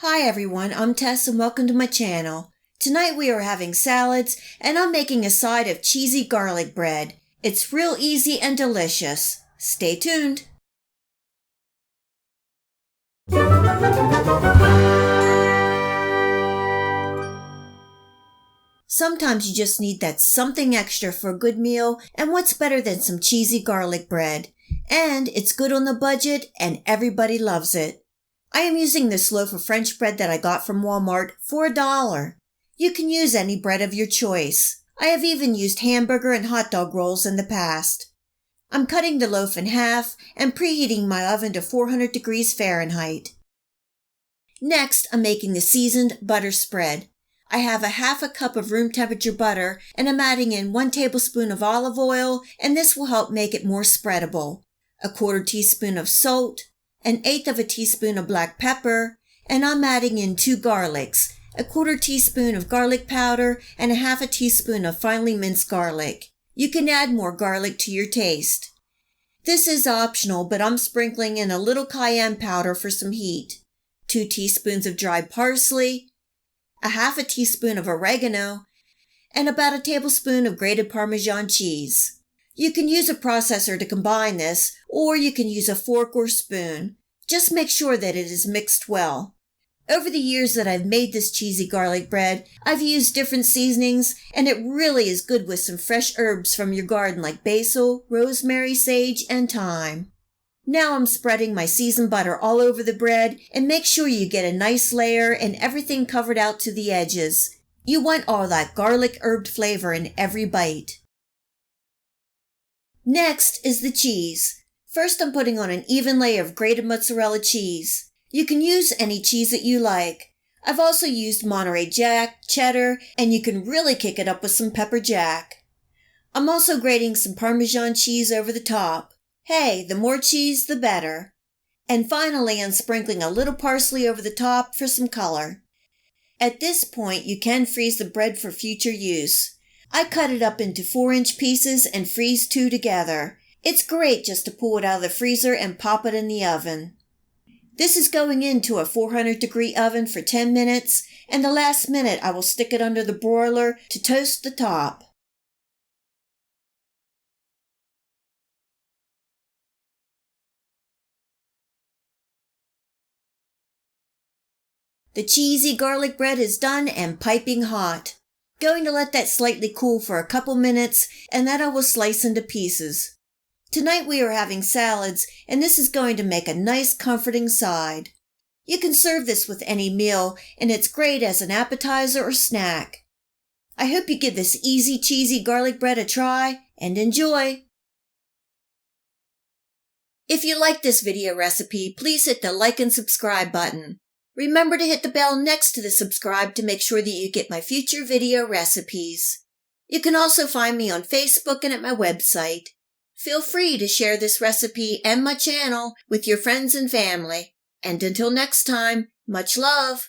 Hi everyone, I'm Tess and welcome to my channel. Tonight we are having salads and I'm making a side of cheesy garlic bread. It's real easy and delicious. Stay tuned. Sometimes you just need that something extra for a good meal, and what's better than some cheesy garlic bread? And it's good on the budget and everybody loves it. I am using this loaf of French bread that I got from Walmart for $1. You can use any bread of your choice. I have even used hamburger and hot dog rolls in the past. I'm cutting the loaf in half and preheating my oven to 400 degrees Fahrenheit. Next, I'm making the seasoned butter spread. I have a half a cup of room temperature butter and I'm adding in 1 tablespoon of olive oil, and this will help make it more spreadable. A 1/4 teaspoon of salt, 1/8 of a teaspoon of black pepper, and I'm adding in 2 garlics, a 1/4 teaspoon of garlic powder, and a half a teaspoon of finely minced garlic. You can add more garlic to your taste. This is optional, but I'm sprinkling in a little cayenne powder for some heat, 2 teaspoons of dried parsley, a half a teaspoon of oregano, and about a tablespoon of grated Parmesan cheese. You can use a processor to combine this, or you can use a fork or spoon. Just make sure that it is mixed well. Over the years that I've made this cheesy garlic bread, I've used different seasonings, and it really is good with some fresh herbs from your garden like basil, rosemary, sage, and thyme. Now I'm spreading my seasoned butter all over the bread, and make sure you get a nice layer and everything covered out to the edges. You want all that garlic herbed flavor in every bite. Next is the cheese. First, I'm putting on an even layer of grated mozzarella cheese. You can use any cheese that you like. I've also used Monterey Jack, cheddar, and you can really kick it up with some pepper jack. I'm also grating some Parmesan cheese over the top. Hey, the more cheese, the better. And finally, I'm sprinkling a little parsley over the top for some color. At this point, you can freeze the bread for future use. I cut it up into 4-inch pieces and freeze 2 together. It's great just to pull it out of the freezer and pop it in the oven. This is going into a 400-degree oven for 10 minutes, and the last minute I will stick it under the broiler to toast the top. The cheesy garlic bread is done and piping hot. Going to let that slightly cool for a couple minutes, and then I will slice into pieces. Tonight we are having salads, and this is going to make a nice comforting side. You can serve this with any meal, and it's great as an appetizer or snack. I hope you give this easy cheesy garlic bread a try, and enjoy! If you like this video recipe, please hit the like and subscribe button. Remember to hit the bell next to the subscribe to make sure that you get my future video recipes. You can also find me on Facebook and at my website. Feel free to share this recipe and my channel with your friends and family. And until next time, much love!